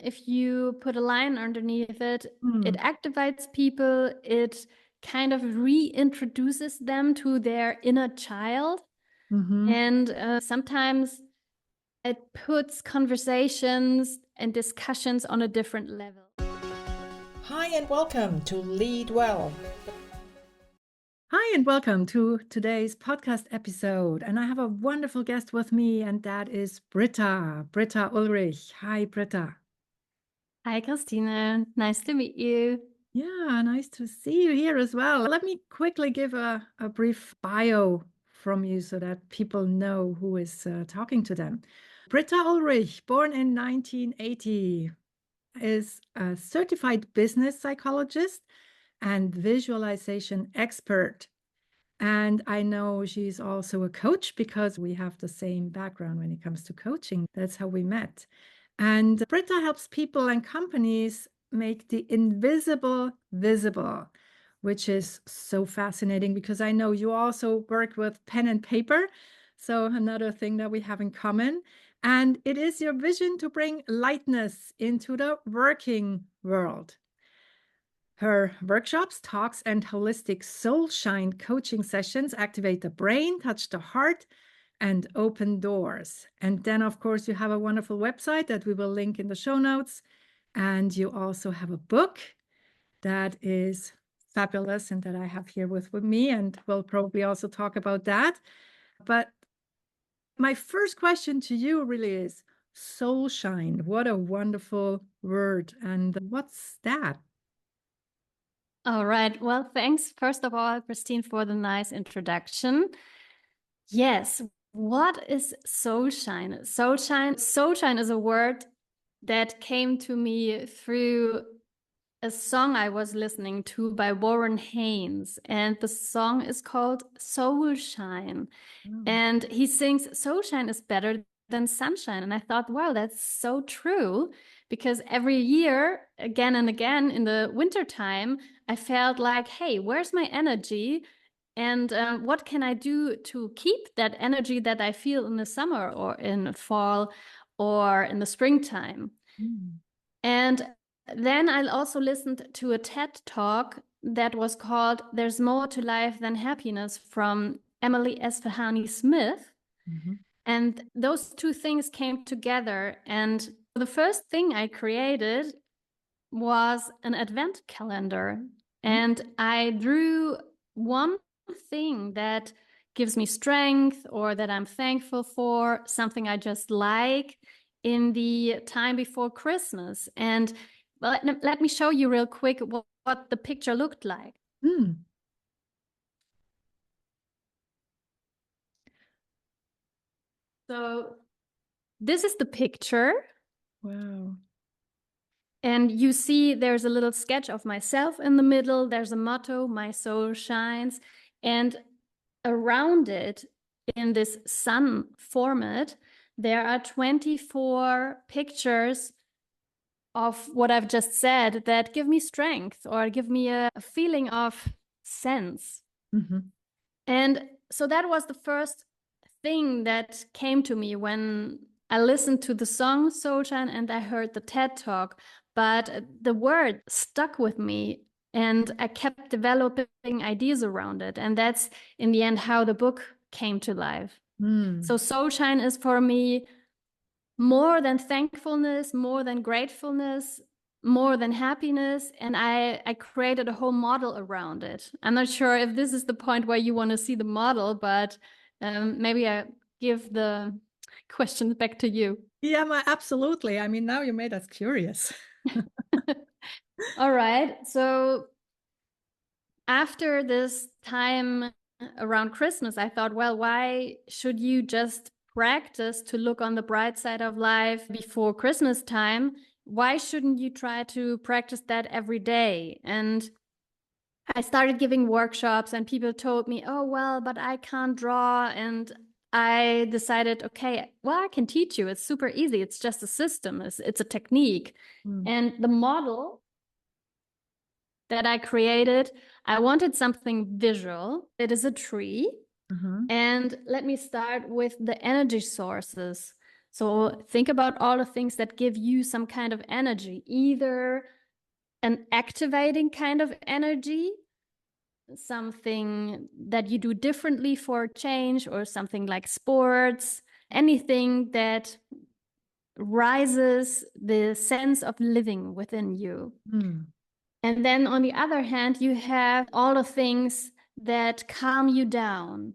if you put a line underneath it, it Mm. activates people. It kind of reintroduces them to their inner child. Mm-hmm. And sometimes it puts conversations and discussions on a different level. Hi and welcome to Lead Well. Hi and welcome to today's podcast episode. And I have a wonderful guest with me, and that is Britta Ulrich. Hi, Britta. Hi, Christine. Nice to meet you. Yeah, nice to see you here as well. Let me quickly give a brief bio from you so that people know who is talking to them. Britta Ulrich, born in 1980, is a certified business psychologist and visualization expert. And I know she's also a coach because we have the same background when it comes to coaching. That's how we met. And Britta helps people and companies make the invisible visible, which is so fascinating because I know you also work with pen and paper. So, another thing that we have in common. And it is your vision to bring lightness into the working world. Her workshops, talks, and holistic SOULSHINE coaching sessions activate the brain, touch the heart, and open doors. And then, of course, you have a wonderful website that we will link in the show notes. And you also have a book that is fabulous and that I have here with me. And we'll probably also talk about that. But my first question to you really is SOULSHINE. What a wonderful word. And what's that? All right. Well, thanks, first of all, Christine, for the nice introduction. Yes. What is soulshine? Soulshine is a word that came to me through a song I was listening to by Warren Haynes, and the song is called Soulshine. Oh. And he sings, "Soulshine is better than sunshine." And I thought, wow, that's so true, because every year, again and again in the wintertime, I felt like, hey, where's my energy? And what can I do to keep that energy that I feel in the summer or in fall or in the springtime? Mm. And then I also listened to a TED talk that was called "There's More to Life Than Happiness" from Emily Esfahani Smith. Mhm. And those two things came together. And the first thing I created was an advent calendar. And I drew one thing that gives me strength or that I'm thankful for, something I just like in the time before Christmas. And let me show you real quick what the picture looked like. Mm. So this is the picture. Wow. And you see there's a little sketch of myself in the middle. There's a motto, "My soul shines." And around it, in this sun format, there are 24 pictures of what I've just said that give me strength or give me a feeling of sense. Mm-hmm. And so that was the first thing that came to me when I listened to the song Soulshine and I heard the TED talk. But the word stuck with me and I kept developing ideas around it. And that's in the end how the book came to life. Mm. So Soulshine is for me more than thankfulness, more than gratefulness, more than happiness. And I created a whole model around it. I'm not sure if this is the point where you want to see the model, but maybe I give the question back to you. Yeah, absolutely. I mean, now you made us curious. All right. So after this time around Christmas, I thought, well, why should you just practice to look on the bright side of life before Christmas time? Why shouldn't you try to practice that every day? And I started giving workshops and people told me, oh, well, but I can't draw. And I decided, okay, well, I can teach you. It's super easy. It's just a system. It's a technique. Mm. And the model that I created, I wanted something visual. It is a tree. Uh-huh. And let me start with the energy sources. So think about all the things that give you some kind of energy, either an activating kind of energy, something that you do differently for change, or something like sports, anything that rises the sense of living within you. And then on the other hand, you have all the things that calm you down.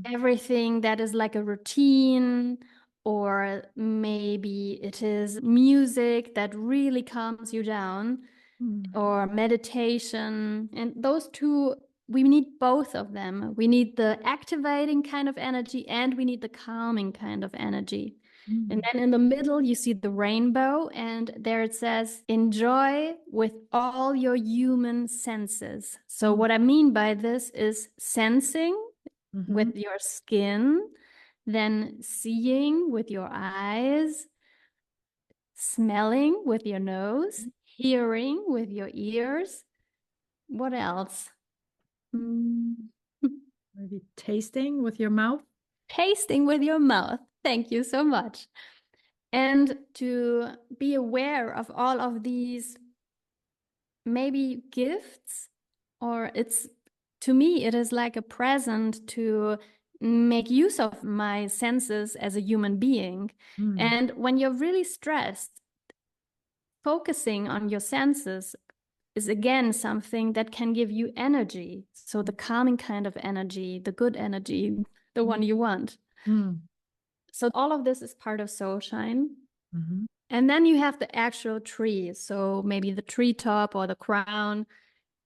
Everything that is like a routine, or maybe it is music that really calms you down, or meditation. And those two, we need both of them. We need the activating kind of energy, and we need the calming kind of energy. And then in the middle, you see the rainbow, and there it says, enjoy with all your human senses. So what I mean by this is sensing with your skin, then seeing with your eyes, smelling with your nose, hearing with your ears. What else? Maybe tasting with your mouth. Tasting with your mouth. Thank you so much. And to be aware of all of these maybe gifts, or to me, it is like a present to make use of my senses as a human being. And when you're really stressed, focusing on your senses is again something that can give you energy. So the calming kind of energy, the good energy, the one you want. So all of this is part of SOULSHINE. And then you have the actual tree. So maybe the treetop or the crown.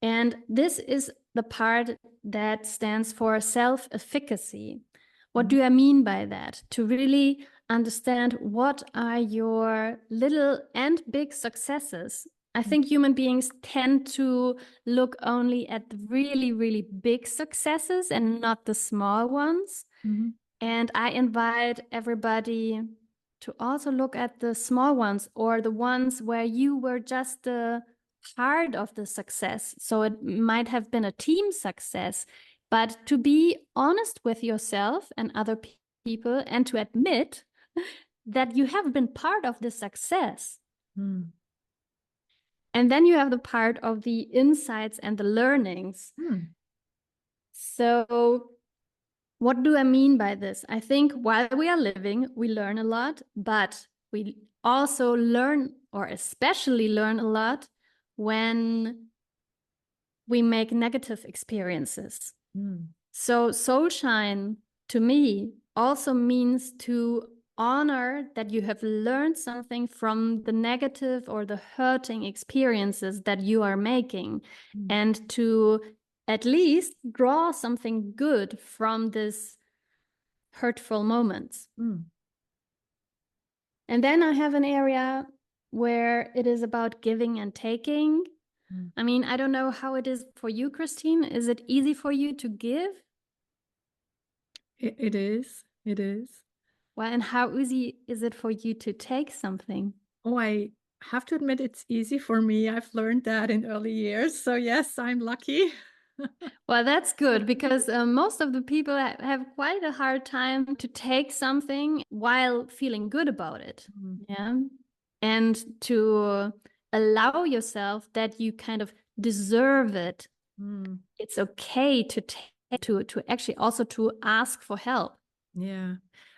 And this is the part that stands for self-efficacy. What do I mean by that? To really understand what are your little and big successes. I think human beings tend to look only at the really, really big successes and not the small ones. And I invite everybody to also look at the small ones, or the ones where you were just a part of the success. So it might have been a team success, but to be honest with yourself and other people, and to admit that you have been part of the success. And then you have the part of the insights and the learnings. So what do I mean by this? I think while we are living, we learn a lot, but we also learn, or especially learn a lot, when we make negative experiences. So SOULSHINE to me also means to honor that you have learned something from the negative or the hurting experiences that you are making, and to at least draw something good from this hurtful moments. And then I have an area where it is about giving and taking. I mean, I don't know how it is for you, Christine. Is it easy for you to give? It is. It is. Well, and how easy is it for you to take something? Oh, I have to admit it's easy for me. I've learned that in early years. So yes, I'm lucky. Well, that's good, because most of the people have quite a hard time to take something while feeling good about it. Yeah. And to allow yourself that you kind of deserve it. It's okay to take, to actually also to ask for help. Yeah.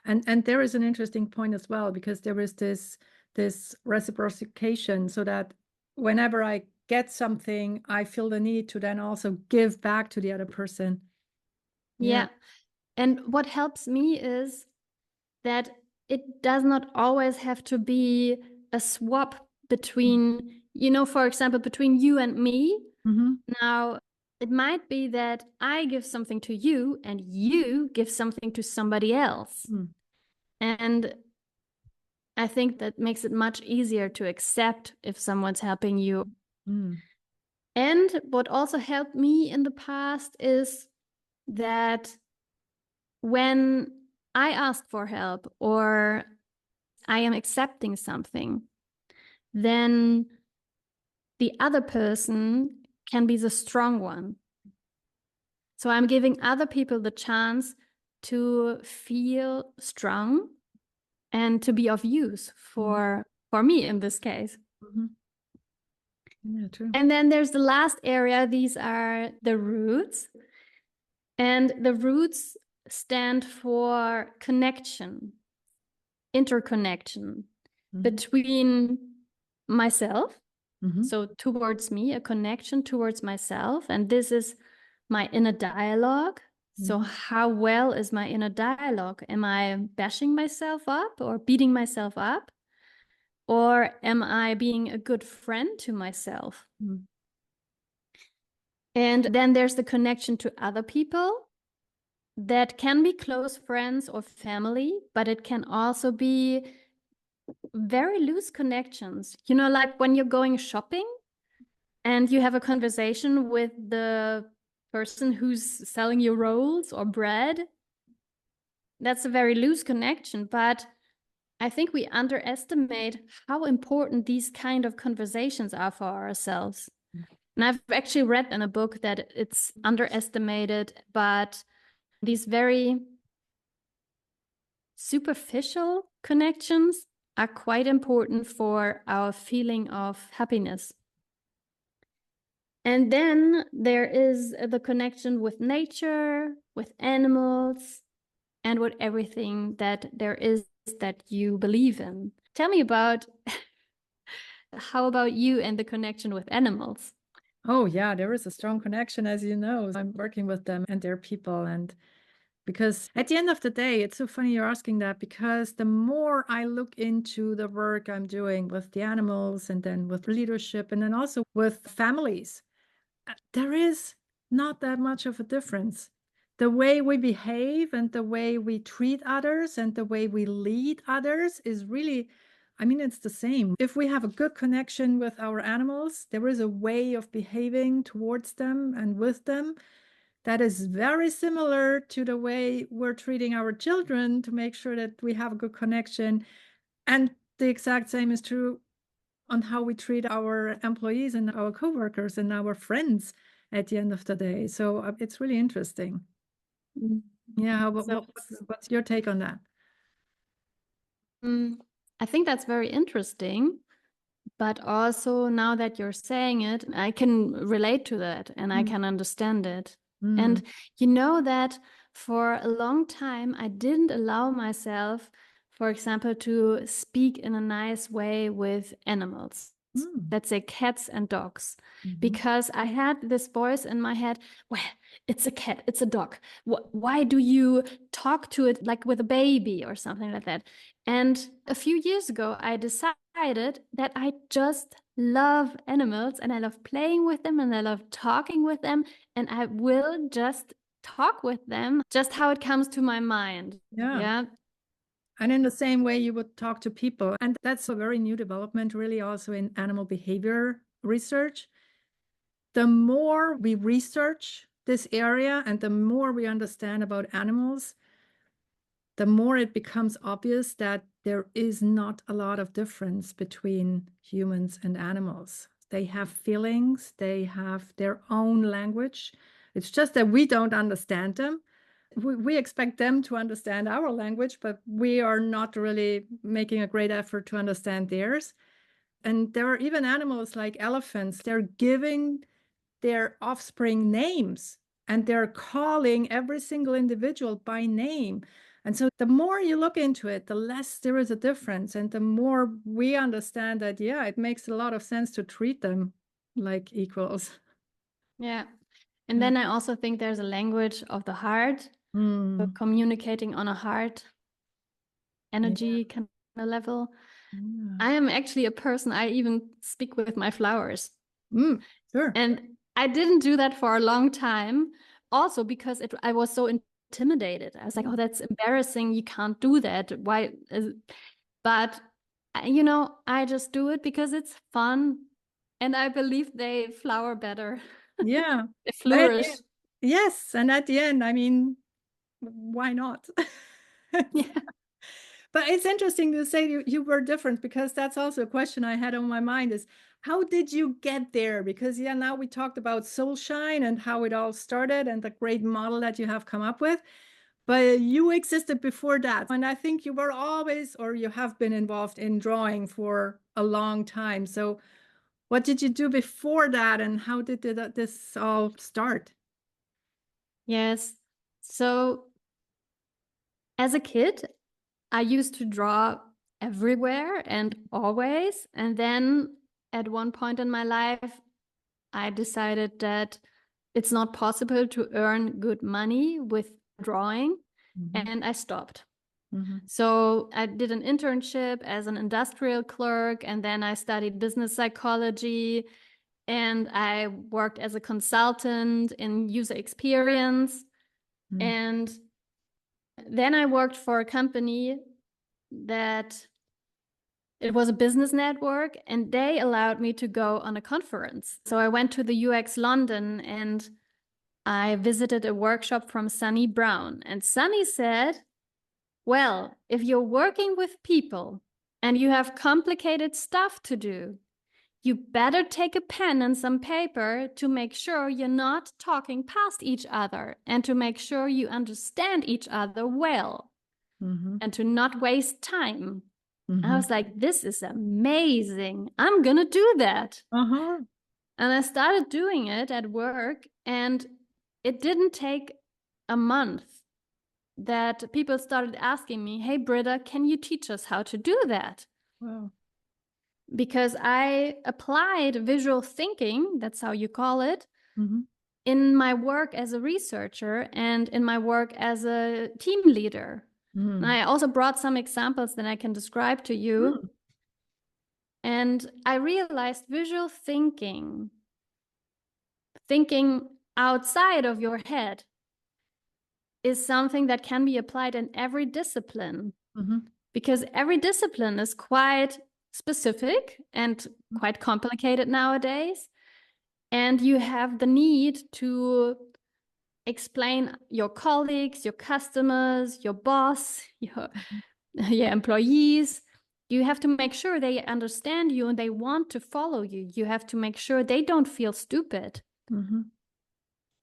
And there is an interesting point as well, because there is this reciprocation, so that whenever I get something, I feel the need to then also give back to the other person. Yeah. And what helps me is that it does not always have to be a swap between, for example, between you and me. Now, it might be that I give something to you and you give something to somebody else. And I think that makes it much easier to accept if someone's helping you. And what also helped me in the past is that when I ask for help, or I am accepting something, then the other person can be the strong one. So I'm giving other people the chance to feel strong and to be of use for me in this case. Yeah, true. And then there's the last area. These are the roots. And the roots stand for connection, interconnection between myself. So towards me, a connection towards myself. And this is my inner dialogue. So how well is my inner dialogue? Am I bashing myself up or beating myself up? Or am I being a good friend to myself? And then there's the connection to other people. That can be close friends or family, but it can also be very loose connections. You know, like when you're going shopping and you have a conversation with the person who's selling you rolls or bread. That's a very loose connection, but I think we underestimate how important these kind of conversations are for ourselves. And I've actually read in a book that it's underestimated, but these very superficial connections are quite important for our feeling of happiness. And then there is the connection with nature, with animals, and with everything that there is that you believe in. Tell me about how about you and the connection with animals? Oh, yeah, there is a strong connection, as you know. I'm working with them and their people. And because at the end of the day, it's so funny you're asking that, because the more I look into the work I'm doing with the animals and then with leadership and then also with families, there is not that much of a difference. The way we behave and the way we treat others and the way we lead others is really, I mean, it's the same. If we have a good connection with our animals, there is a way of behaving towards them and with them that is very similar to the way we're treating our children to make sure that we have a good connection. And the exact same is true on how we treat our employees and our coworkers and our friends at the end of the day. So it's really interesting. Yeah, what's your take on that? I think that's very interesting, but also now that you're saying it, I can relate to that and I can understand it. And you know that for a long time, I didn't allow myself, for example, to speak in a nice way with animals. Let's say cats and dogs, because I had this voice in my head, well, it's a cat, it's a dog. Why do you talk to it like with a baby or something like that? And a few years ago, I decided that I just love animals and I love playing with them and I love talking with them. And I will just talk with them just how it comes to my mind. Yeah. And in the same way you would talk to people. And that's a very new development, really, also in animal behavior research. The more we research this area and the more we understand about animals, the more it becomes obvious that there is not a lot of difference between humans and animals. They have feelings, they have their own language. It's just that we don't understand them. We expect them to understand our language, but we are not really making a great effort to understand theirs. And there are even animals like elephants, they're giving their offspring names and they're calling every single individual by name. And so the more you look into it, the less there is a difference. And the more we understand that, yeah, it makes a lot of sense to treat them like equals. Yeah. And then I also think there's a language of the heart, so communicating on a heart energy kind of level. I am actually a person, I even speak with my flowers. Sure. And I didn't do that for a long time, also because I was so intimidated. I was like, oh, that's embarrassing. You can't do that. Why? But, you know, I just do it because it's fun. And I believe they flower better. Yeah. They flourish. Yes. And at the end, I mean, why not? Yeah. But it's interesting to say you were different, because that's also a question I had on my mind is, how did you get there? Because yeah, now we talked about SOULSHINE and how it all started and the great model that you have come up with. But you existed before that. And I think you were always, or you have been involved in drawing for a long time. So what did you do before that, and how did this all start? Yes. So as a kid, I used to draw everywhere and always. And then at one point in my life, I decided that it's not possible to earn good money with drawing, and I stopped. So I did an internship as an industrial clerk, and then I studied business psychology, and I worked as a consultant in user experience. And then I worked for a company that it was a business network, and they allowed me to go on a conference. So I went to the UX London and I visited a workshop from Sunny Brown. And Sunny said, well, if you're working with people and you have complicated stuff to do, you better take a pen and some paper to make sure you're not talking past each other and to make sure you understand each other well and to not waste time. I was like, this is amazing. I'm going to do that. And I started doing it at work, and it didn't take a month that people started asking me, hey, Britta, can you teach us how to do that? Wow. Because I applied visual thinking, that's how you call it, in my work as a researcher and in my work as a team leader. And I also brought some examples that I can describe to you. And I realized visual thinking outside of your head, is something that can be applied in every discipline, because every discipline is quite specific and quite complicated nowadays. And you have the need to explain your colleagues, your customers, your boss, your employees. You have to make sure they understand you and they want to follow you. You have to make sure they don't feel stupid.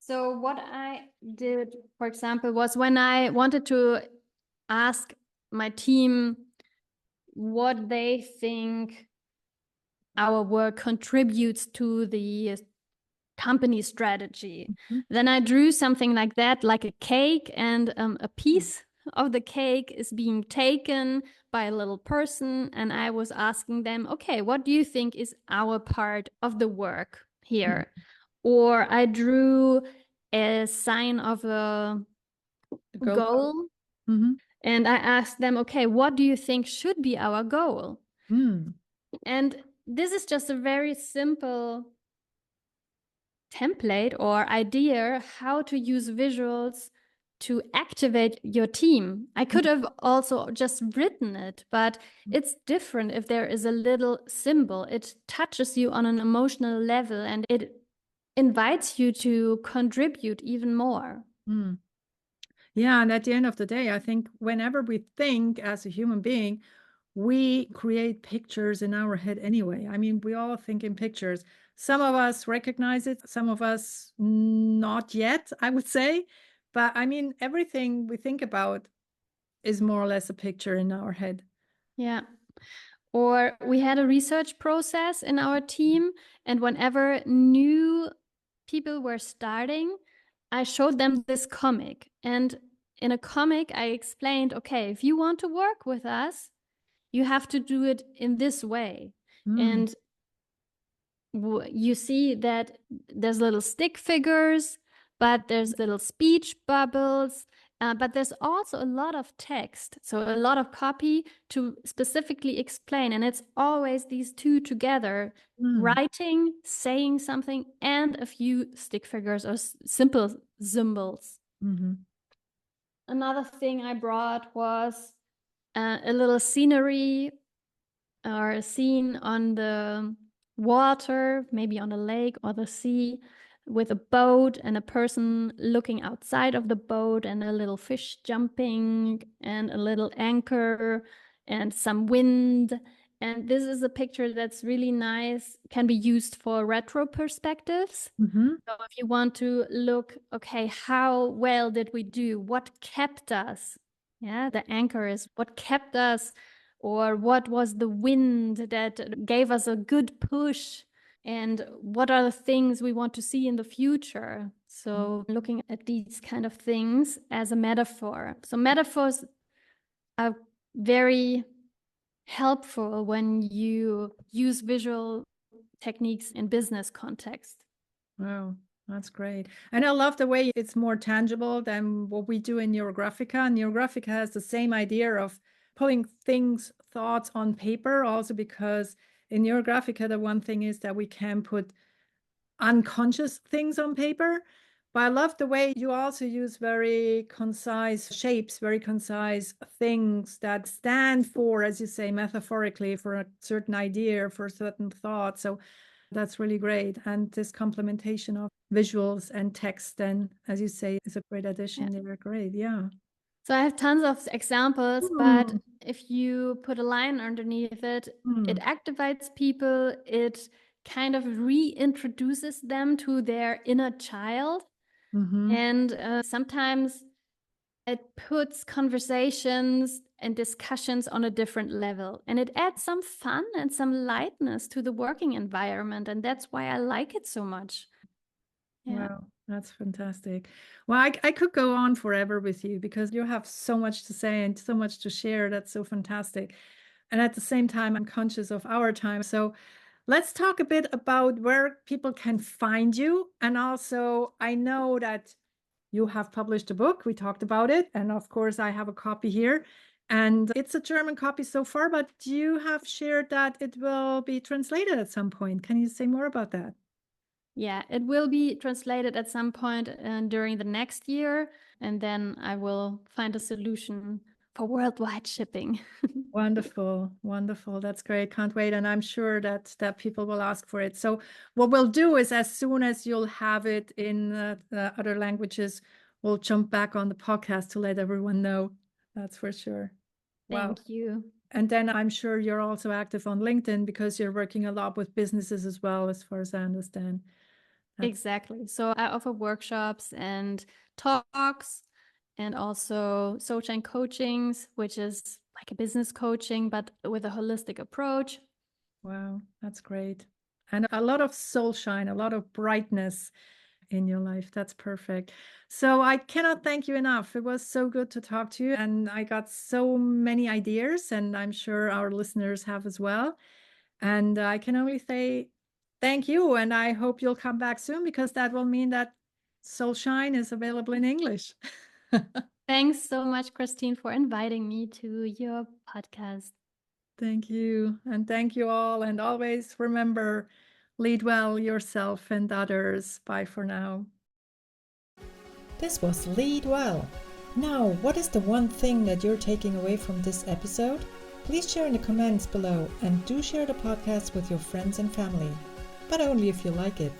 So what I did, for example, was when I wanted to ask my team what they think our work contributes to the company strategy. Then I drew something like that, like a cake, and a piece of the cake is being taken by a little person. And I was asking them, okay, what do you think is our part of the work here? Or I drew a sign of a goal. And I asked them, okay, what do you think should be our goal? And this is just a very simple template or idea how to use visuals to activate your team. I could have also just written it, but it's different if there is a little symbol. It touches you on an emotional level and it invites you to contribute even more. Yeah, and at the end of the day, I think whenever we think as a human being, we create pictures in our head anyway. I mean, we all think in pictures. Some of us recognize it, some of us not yet, I would say. But I mean, everything we think about is more or less a picture in our head. Yeah. Or we had a research process in our team, and whenever new people were starting, I showed them this comic. And in a comic, I explained, okay, if you want to work with us, you have to do it in this way. And you see that there's little stick figures, but there's little speech bubbles, but there's also a lot of text, so a lot of copy to specifically explain. And it's always these two together, writing, saying something, and a few stick figures or simple symbols. Another thing I brought was a little scenery or a scene on the water, maybe on a lake or the sea, with a boat and a person looking outside of the boat and a little fish jumping and a little anchor and some wind And this is a picture that's really nice, can be used for retro perspectives. Mm-hmm. So if you want to look, okay, how well did we do? What kept us? Yeah, the anchor is what kept us, or what was the wind that gave us a good push? And what are the things we want to see in the future? So looking at these kind of things as a metaphor. So metaphors are very helpful when you use visual techniques in business context. Wow, that's great. And I love the way it's more tangible than what we do in Neurographica. Neurographica has the same idea of putting thoughts on paper, also because in Neurographica, the one thing is that we can put unconscious things on paper. But I love the way you also use very concise shapes, very concise things that stand for, as you say, metaphorically, for a certain idea, for a certain thought. So that's really great. And this complementation of visuals and text, then, as you say, is a great addition. Yeah. They're great. Yeah. So I have tons of examples, but if you put a line underneath it, it activates people. It kind of reintroduces them to their inner child. And sometimes it puts conversations and discussions on a different level. And it adds some fun and some lightness to the working environment. And that's why I like it so much. Yeah. Wow, that's fantastic. Well, I could go on forever with you because you have so much to say and so much to share. That's so fantastic. And at the same time, I'm conscious of our time. So let's talk a bit about where people can find you. And also, I know that you have published a book. We talked about it. And of course, I have a copy here. And it's a German copy so far, but you have shared that it will be translated at some point. Can you say more about that? Yeah, it will be translated at some point during the next year, and then I will find a solution for worldwide shipping. Wonderful, wonderful. That's great. Can't wait. And I'm sure that people will ask for it. So what we'll do is as soon as you'll have it in the other languages, we'll jump back on the podcast to let everyone know. That's for sure. Wow. Thank you. And then I'm sure you're also active on LinkedIn because you're working a lot with businesses as well, as far as I understand. Exactly. So I offer workshops and talks, and also SOULSHINE coachings, which is like a business coaching, but with a holistic approach. Wow, that's great. And a lot of soul shine, a lot of brightness in your life. That's perfect. So I cannot thank you enough. It was so good to talk to you. And I got so many ideas, and I'm sure our listeners have as well. And I can only say thank you. And I hope you'll come back soon because that will mean that Soul Shine is available in English. Thanks so much, Christine, for inviting me to your podcast. Thank you. And thank you all. And always remember, lead well yourself and others. Bye for now. This was Lead Well. Now, what is the one thing that you're taking away from this episode? Please share in the comments below and do share the podcast with your friends and family, but only if you like it.